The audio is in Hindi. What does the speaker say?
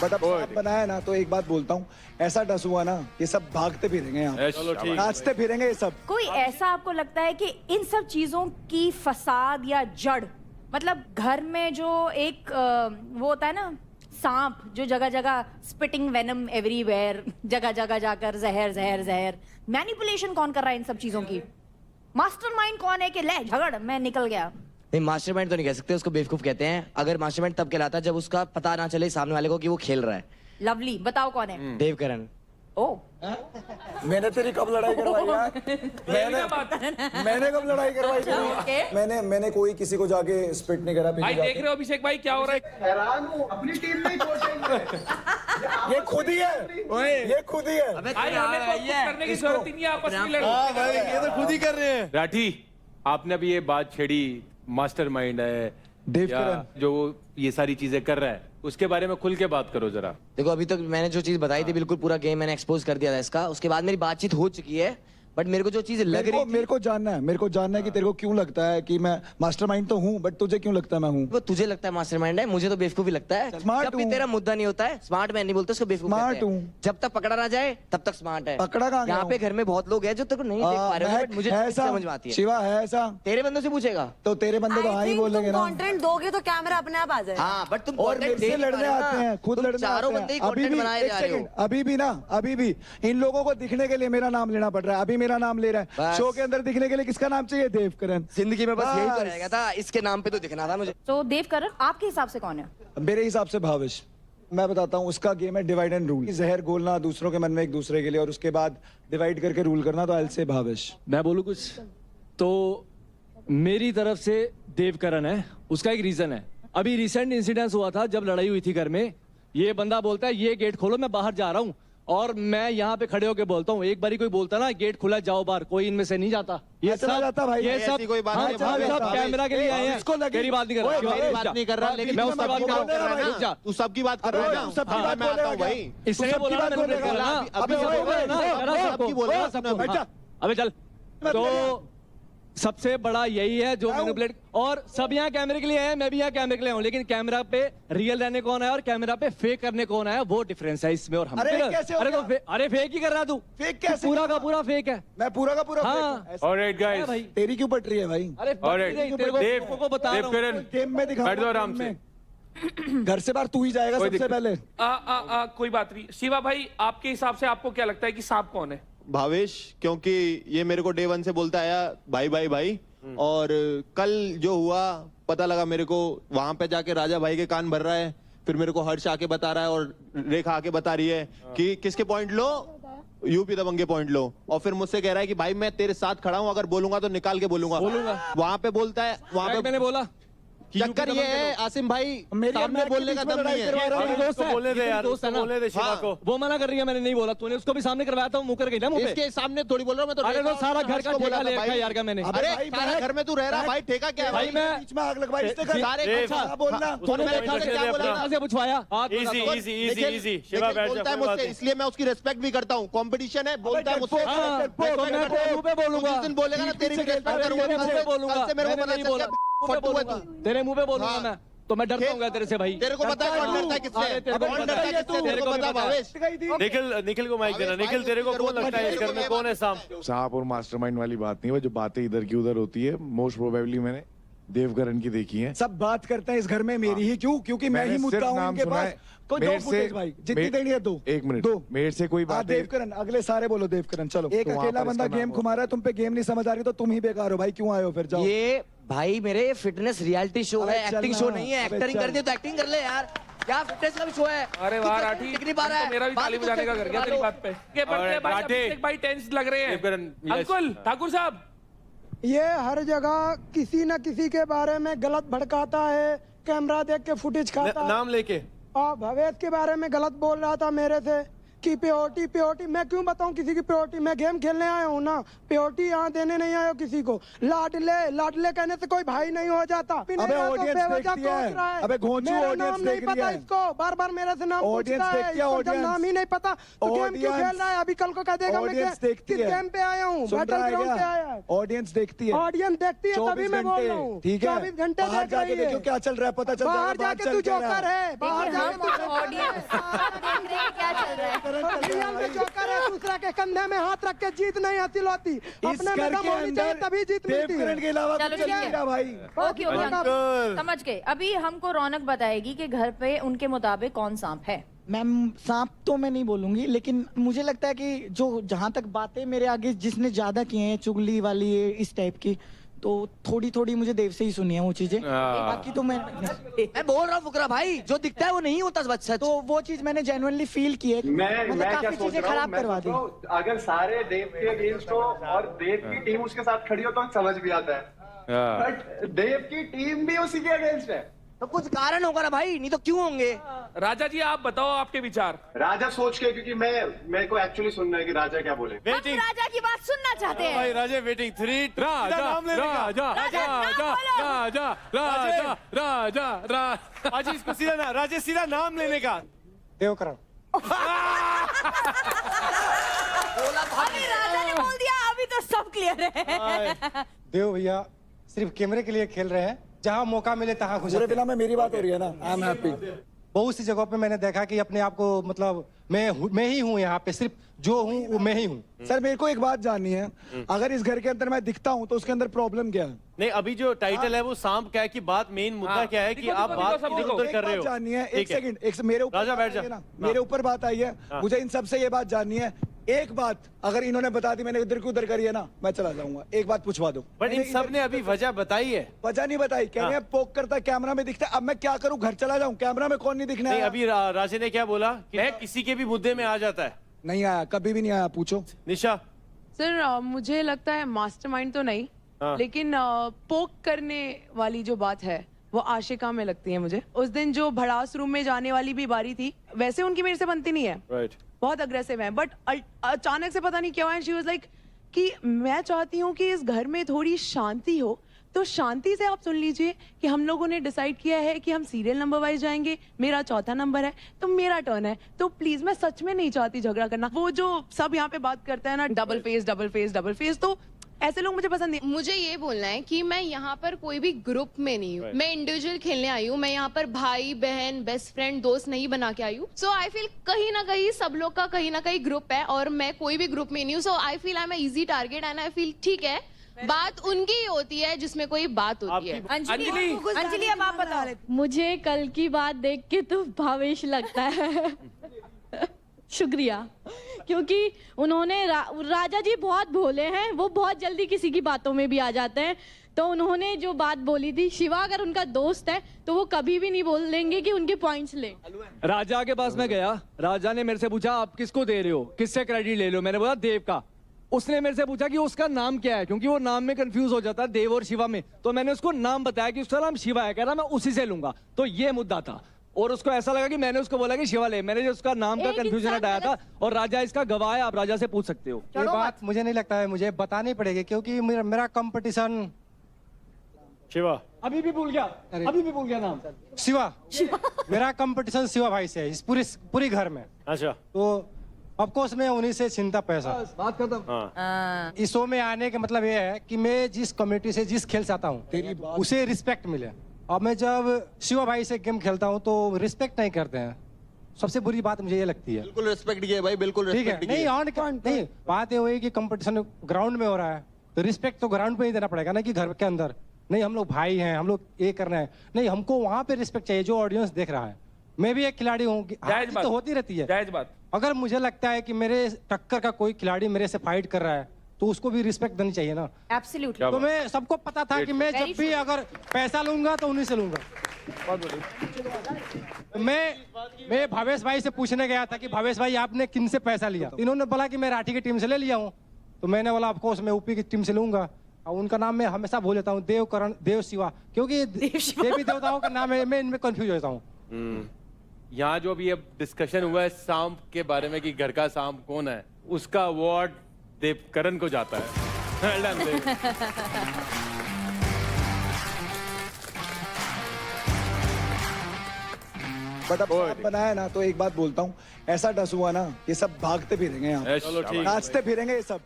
बट अब सांप बनाया ना तो एक बात बोलता हूँ, ऐसा डस हुआ ना ये सब भागते फिरेंगे यहाँ, चलो ठीक है। नाचते फिरेंगे ये सब। कोई ऐसा आपको लगता है कि इन सब चीजों की फसाद या जड़, मतलब घर में जो एक वो होता है ना सांप जो जगह जगह स्पिटिंग वेनम एवरीवेयर, जगह जगह जाकर जहर जहर जहर, मैनिपुलेशन कौन कर रहा है इन सब चीजों की? मास्टरमाइंड कौन है कि ले झगड़ मैं निकल गया? नहीं, मास्टरमाइंड तो नहीं कह सकते, उसको बेवकूफ कहते हैं। अगर मास्टरमाइंड तब कहलाता है जब उसका पता ना चले सामने वाले को कि वो खेल रहा है। लवली, बताओ कौन है? देवकरण। ओ मैंने तेरी कब लड़ाई करवाई यार? मैंने कब लड़ाई करवाई तेरी? मैंने कोई किसी को जाके स्पिट नहीं करा। भाई देख रहे हो अभिषेक भाई क्या हो रहा है? हैरान हूँ, अपनी टीम में ये खुद ही है, ये खुद ही है। भाई हमें तो कुछ करने की जरूरत ही नहीं है, आपस में लड़ो। भाई ये तो खुद ही कर रहे हैं। राठी, आपने अभी ये बात छेड़ी, मास्टरमाइंड है देवकरण जो ये सारी चीजें कर रहा है, उसके बारे में खुल के बात करो जरा। देखो अभी तक मैंने जो चीज बताई थी बिल्कुल पूरा गेम मैंने एक्सपोज कर दिया था इसका। उसके बाद मेरी बातचीत हो चुकी है, बट मेरे को जो चीज लग रही थी, मेरे को जानना है कि तेरे को क्यों लगता है कि मैं मास्टरमाइंड तो हूँ, बट तुझे क्यों लगता है मैं हूँ? वो तुझे लगता है मास्टरमाइंड है, मुझे तो बेवकूफी लगता है। स्मार्ट जब भी हूँ। तेरा मुद्दा नहीं होता है, स्मार्ट मैं नहीं बोलता, उसको बेवकूफ स्मार्ट कहते हैं। हूँ। जब तक पकड़ा ना जाए तब तक स्मार्ट है। पकड़ा कहाँ गया यहाँ पे हूँ? घर में बहुत लोग हैं जो तेरे को नहीं देख पा रहे हो, बट मुझे है चीज़ ऐसा? समझ में आती है। शिवा है ऐसा? तेरे बंदों से पूछेगा तो तेरे बंदे तो हाँ ही बोलेंगे ना। कंटेंट दोगे तो कैमरा अपने आप आ जाएगा। हाँ, बट तुम और content मेरे दे से नहीं पा लड़ने रहे हो आते ना। हैं, खुद तुम लड़ने चारों आते बंदे ही हैं। अभी content भी बनाए एक जा रहे हो। सेकंड, अभी भी इन लोगों को दिखने के लिए मेरा नाम लेना पड़ रहा है। अभी मेरा नाम ले रहा है, बस। शो के अंदर दिखने के लिए किसका नाम चाहिए? देवकरण। जिंदगी में बस यही तो बस। रहेगा था, इसके नाम पे तो दिखना था मुझे। तो देवकरण आपके हिसाब से कौन है? मेरे हिसाब से भाविश। मैं बताता हूँ, उसका गेम है डिवाइड एंड रूल। जहर घोलना दूसरों के मन में एक दूसरे के लिए, और उसके बाद डिवाइड करके रूल करना। तो आई विल से भाविश। मैं बोलूं कुछ तो मेरी तरफ से देवकरण है। उसका एक रीजन है, अभी रिसेंट इंसिडेंस हुआ था जब लड़ाई हुई थी घर में। ये बंदा बोलता है ये गेट खोलो, मैं बाहर जा रहा हूँ, और मैं यहाँ पे खड़े होके बोलता हूँ। एक बारी कोई बोलता ना गेट खुला जाओ बाहर, कोई इनमें से नहीं जाता। मैं चला जाता भाई। ये ऐसी सब कोई बात हाँ, नहीं, हम सब कैमरा के लिए आए हैं। इसको लगी- तेरी बात नहीं कर ओए, रहा, मेरी बात नहीं कर रहा, लेकिन मैं तू उसकी सबकी बात बात कर रहा कर रहा है रुक जा। ना, तू सबकी बात कर रहा है ना। सबकी बात मैं आता हूँ बोलेगा भाई। इसने सबकी बोला बात मैंने बोलेगा। बोला ना, अभी अभी बोल बोला ना, रहे जरा हो, सबको, बोल रहे हो, सबको, सबको। हाँ। अबे चल। तो सबसे बड़ा यही है जो मैनिपुलेट, और सब यहाँ कैमरे के लिए है, मैं भी यहाँ कैमरे के लिए हूँ, लेकिन कैमरा पे रियल रहने कौन है और कैमरा पे फेक करने कौन है, वो डिफरेंस है इसमें और हम अरे में। कैसे हो अरे तो गया? अरे फेक ही कर रहा तू। फेक कैसे? पूरा का पूरा फेक है। मैं पूरा का पूरा हाँ। fake हूँ। ऐसा- ऑलराइट है गाइस, भाई। तेरी क्यों पट रही है भाई? अरे ऑलराइट तेरे को देव, लोगों को बता रहा हूँ। देवकरण गेम में दिखा। बैठ जाओ आराम से। घर से बाहर तू ही जाएगा कोई सबसे दिक्कत- पहले। कोई बात नहीं। शिवा भाई, आपके हिसाब से आपको क्या लगता है कि सांप कौन है? भावेश, क्योंकि ये मेरे को डे वन से बोलता आया भाई भाई भाई, और कल जो हुआ पता लगा मेरे को, वहां पे जाके राजा भाई के कान भर रहा है, फिर मेरे को हर्ष आके बता रहा है और रेखा आके बता रही है कि किसके पॉइंट लो, यूपी दबंगे पॉइंट लो, और फिर मुझसे कह रहा है कि भाई मैं तेरे साथ खड़ा हूं, अगर बोलूंगा तो निकाल के बोलूंगा। वहां पे बोलता है, वहां पे मैंने बोला चक्कर ये है आसिम भाई, सामने बोलने का दम नहीं है। दोस्त है, बोलने दे यार, दोस्त है ना। बोलने दे शिवा हाँ। को। वो मना कर रही है, मैंने नहीं बोला, तूने उसको भी सामने करवाया था, वो मुंह कर गई ना मुंह पे। इसके सामने थोड़ी बोल रहा हूं मैं तो। अरे तो रेखा सारा और घर हर्ष का को ठेका बोला था ले रखा भाई। है यार का मैंने। अरे भाई, सारा मैं- घर में तू रह रहा भाई, ठेका क्या है भाई मैं बीच में आग लगवाई इसने कर। सारे देव, अच्छा क्या बोलना? तूने मैंने देखा क्या बोला क्या ना? से पूछवाया हाथ इजी बताता हूँ। Easy easy Nikhil- easy Shiva Nikhil बैठ बोलता है जा, कोई बात मुझसे, नहीं। इसलिए मैं उसकी रेस्पेक्ट भी करता हूँ। कंपटीशन है, बोलता है मुझसे। हाँ, respect तो मैं करता हूँ। मुंह पे बोलूंगा। जिस दिन बोलेगा ना तेरी भी रेस्पेक्ट तेरे करूंगा। मुंह पे बोलूंगा, कल से मेरे को मैंने पता नहीं चल बोला। गया मुंह पे फट्टू है बोलूंगा। तू। तेरे मुंह पे बोलूंगा हाँ। मैं, तो मैं डरता हूँ तेरे से भाई। तेरे को पता है कौन डरता है किससे? अरे तेरे को कौन पता डरता है है किससे? तू। तेरे को पता है भावेश? निखिल को माइक देना। निखिल तेरे को कौन लगता है इस घर में कौन है सांप? सांप और मास्टरमाइंड वाली बात नहीं है, वो जो बातें इधर की उधर होती है मोस्ट प्रोबेबली मैंने देवकरण की देखी है। सब बात करते हैं इस घर में मेरी ही क्यों? क्योंकि मैं ही मैंने मुद्दा सिर्फ हूँ नाम इनके सुना पास। है। कोई दो मेरे से- फुटेज भाई, जितनी देनी है दो। एक मिनट, दो। मेरे से कोई हाँ, बात देवकरण, अगले सारे बोलो देवकरण। चलो, एक तो वहाँ अकेला पर बंदा इसका गेम नाम घुमा रहा है, तुम पे गेम नहीं समझ आ रही तो तुम ही बेकार हो भाई। क्यों आए हो फिर? जाओ। ये भाई मेरे फिटनेस रियलिटी शो अबे है, चल एक्टिंग ना, शो नहीं है। अबे एक्टिंग चल। करनी है तो एक्टिंग कर ले यार, क्या फिटनेस का भी शो है। अरे तू वाह क्या राठी, दिख नहीं पा रहा है? तो मेरा भी बात ताली तो बजाने का सही कर गया करा तेरी लो। बात पे। के बड़े भाई राठी। अभिषेक भाई टेंस लग रहे हैं। देवकरण, यस। अंकुल ठाकुर साहब, ये हर जगह किसी न किसी के बारे में गलत भड़काता है, कैमरा देख के फुटेज खाता है। नाम लेके और भवेश के बारे में गलत बोल रहा था मेरे से, कि प्योरिटी प्योरिटी, मैं क्यों बताऊं किसी की प्योरिटी? मैं गेम खेलने आया हूँ ना, प्योरिटी यहाँ देने नहीं आया हूँ किसी को। लाडले लाडले कहने से कोई भाई नहीं हो जाता। अबे ऑडियंस देखती है, अबे घोंचू ऑडियंस देख रही है। इसको बार बार मेरे से नाम पूछता है, इसको जब नाम ही नहीं पता तो गेम क्यों खेल रहा है? अभी कल को कह देगा मैं किस गेम पे आया हूँ, बैटल ग्राउंड पे आया है। ऑडियंस देखती है, ऑडियंस देखती है, तभी मैं बोल रहा हूँ। ठीक है, 24 घंटे बाहर जाके देखो क्या चल रहा है, पता चल जाएगा। बाहर जाके तू जोकर है, बाहर जाके तू ऑडियंस देख रहे हैं क्या चल रहा है। जोकर है, दूसरा के कंधे में हाथ रख के जीत नहीं हासिल होती, अपने में दम होनी चाहिए तभी जीत मिलती है। देवकरण के अलावा चलो कुछ ठीक है। नहीं रहा भाई। ओके ओके, समझ गए। अभी हमको रौनक बताएगी कि घर पे उनके मुताबिक कौन सांप है। मैम सांप तो मैं नहीं बोलूंगी, लेकिन मुझे लगता है कि जो जहां तक बातें मेरे आगे जिसने ज्यादा की हैं, चुगली वाली इस टाइप की, तो थोड़ी थोड़ी मुझे देव से ही सुनी है वो चीजें। बाकी तो मैं बोल रहा हूँ फुकरा भाई, जो दिखता है वो नहीं होता सच। तो वो चीज मैंने जेन्युइनली फील की है। मैं काफी चीजें खराब करवा दी। अगर सारे देव के अगेंस्ट हो और देव की टीम उसके साथ खड़ी हो तो समझ भी आता है, बट देव की टीम भी उसी के अगेंस्ट है। तो कुछ कारण होगा ना भाई, नहीं तो क्यों होंगे। राजा जी आप बताओ आपके विचार। राजा सोच के, क्योंकि मेरे को एक्चुअली सुनना है कि राजा क्या बोले। हम राजा की बात सुनना चाहते हैं। भाई राजा वेटिंग 3 राजा राजा राजा राजा राजा राजा राजा इसको सीधा ना राजा सीधा नाम लेने का। देवकरण अभी राजा ने बोल दिया, अभी तो सब क्लियर है। देव भैया सिर्फ कैमरे के लिए खेल रहे हैं, जहाँ मौका मिले तहाँ घुस। पूरे फिल्म में मेरी बात हो रही है ना, आई एम हैप्पी। बहुत सी जगहों पे मैंने देखा कि अपने आप को मतलब मैं ही हूँ यहाँ पे, सिर्फ जो हूँ वो मैं ही हूँ। सर मेरे को एक बात जाननी है, अगर इस घर के अंदर मैं दिखता हूँ तो उसके अंदर प्रॉब्लम क्या है? नहीं अभी जो टाइटल है वो सांप क्या है कि बात मेन मुद्दा क्या है कि आप बात इधर कर रहे हो। जाननी है, एक सेकंड, मेरे ऊपर राजा बैठ जा। मेरे ऊपर बात आई है, मुझे इन सबसे ये बात जाननी है। एक बात अगर इन्होंने बता दी, मैंने इधर की उधर करी है ना, मैं चला जाऊंगा। एक बात पूछवा दो। बट इन सब ने अभी वजह बताई है। वजह नहीं बताई, कह रहे हैं पोक करता कैमरा में दिखता है। अब मैं क्या करूं, घर चला जाऊं, कैमरा में कौन नहीं दिखना है? अभी राजे ने क्या बोला कि मैं किसी के भी मुद्दे में आ जाता है। नहीं आया, कभी भी नहीं आया, पूछो। निशा सर मुझे लगता है मास्टरमाइंड तो नहीं, लेकिन पोक करने वाली जो बात है वो आशिका में लगती है मुझे। उस दिन जो भड़ास रूम में जाने वाली भी बारी थी, वैसे उनकी मेरे से बनती नहीं है। राइट, बहुत अग्रेसिव है, बट अचानक से पता नहीं क्या है, शी वाज लाइक कि मैं चाहती हूँ कि इस घर में थोड़ी शांति हो, तो शांति से आप सुन लीजिए कि हम लोगों ने डिसाइड किया है कि हम सीरियल नंबर वाइज जाएंगे। मेरा चौथा नंबर है तो मेरा टर्न है, तो प्लीज मैं सच में नहीं चाहती झगड़ा करना। वो जो सब यहाँ पे बात करते हैं ना, double face double face double face, तो ऐसे लोग मुझे पसंद नहीं। मुझे ये बोलना है कि मैं यहाँ पर कोई भी ग्रुप में नहीं हूँ, मैं इंडिविजुअल खेलने आई हूँ। मैं यहाँ पर भाई बहन बेस्ट फ्रेंड दोस्त नहीं बना के आई हूँ। सो आई फील कहीं ना कहीं सब लोग का कहीं ना कहीं ग्रुप है और मैं कोई भी ग्रुप में नहीं हूँ। So I feel I am easy target and I feel ठीक है, बात उनकी ही होती है जिसमें कोई बात होती है। अंजलि अब आप बताओ। मुझे कल की बात देख के तो भावेश लगता है। शुक्रिया, क्योंकि उन्होंने राजा जी बहुत भोले हैं, वो बहुत जल्दी किसी की बातों में भी आ जाते हैं। तो उन्होंने जो बात बोली थी, शिवा अगर उनका दोस्त है तो वो कभी भी नहीं बोल देंगे कि उनके पॉइंट्स ले। राजा के पास मैं गया, राजा ने मेरे से पूछा आप किसको दे रहे हो, किससे क्रेडिट ले लो। मैंने बोला देव का। उसने मेरे से पूछा कि उसका नाम क्या है, क्योंकि वो नाम में कंफ्यूज हो जाता है देव और शिवा में। तो मैंने उसको नाम बताया कि उसका नाम शिवा है, कह रहा मैं उसी से लूंगा। तो ये मुद्दा था और उसको ऐसा लगा कि मैंने उसको बोला कि शिवा ले। मैंने जो उसका नाम का कंफ्यूजन हटाया था और राजा इसका गवाह है, आप राजा से पूछ सकते हो। ये बात मुझे नहीं लगता है मुझे बतानी पड़ेगी, क्योंकि मेरा कंपटीशन शिवा। अभी भी भूल गया नाम शिवा। मेरा कंपटीशन शिवा भाई से है इस पूरी घर में। अच्छा, तो ऑफ कोर्स मैं उन्हीं से चिंता पैसा बात खत्म। इस शो में आने का मतलब ये है कि मैं जिस कम्युनिटी से जिस खेल चाहता हूँ उसे रिस्पेक्ट मिले। और मैं जब शिवा भाई से गेम खेलता हूँ तो रिस्पेक्ट नहीं करते हैं, सबसे बुरी बात मुझे ये लगती है। बिल्कुल रिस्पेक्ट किया भाई, बिल्कुल ठीक है। रिस्पेक्ट नहीं ऑन नहीं, बात ये हुई कि कंपटीशन ग्राउंड में हो रहा है तो रिस्पेक्ट तो ग्राउंड पे ही देना पड़ेगा ना, कि घर के अंदर नहीं। हम लोग भाई हैं, हम लोग ये करना है नहीं, हमको वहाँ पे रिस्पेक्ट चाहिए जो ऑडियंस देख रहा है। मैं भी एक खिलाड़ी हूँ, तो होती रहती है जायज बात। अगर मुझे लगता है कि मेरे टक्कर का कोई खिलाड़ी मेरे से फाइट कर रहा है तो उसको भी रिस्पेक्ट देनी चाहिए ना। एब्सोल्युटली। तो मैं सबको पता था कि मैं जब भी अगर पैसा लूंगा तो उन्हीं से लूंगा। मैं भावेश भाई से पूछने गया था कि भावेश भाई आपने किन से पैसा लिया। इन्होंने बोला कि मैं राठी की टीम से ले लिया हूँ। तो मैंने बोला ऑफ कोर्स मैं ऊपी की टीम से लूंगा। और उनका नाम मैं हमेशा भूल जाता हूँ, देवकरण, देव शिवा, क्योंकि देवी देवताओं का नाम है, मैं इनमें कंफ्यूज होता हूँ। यहाँ जो अभी अब डिस्कशन हुआ है सांप के बारे में कि घर का सांप कौन है, उसका अवार्ड देवकरण को जाता है। Well done, Dev. बट अब सांप बनाया ना, तो एक बात बोलता हूँ, ऐसा डस हुआ ना, ये सब भागते फिरेंगे यहाँ पे। चलो ठीक है। नाचते फिरेंगे ये सब।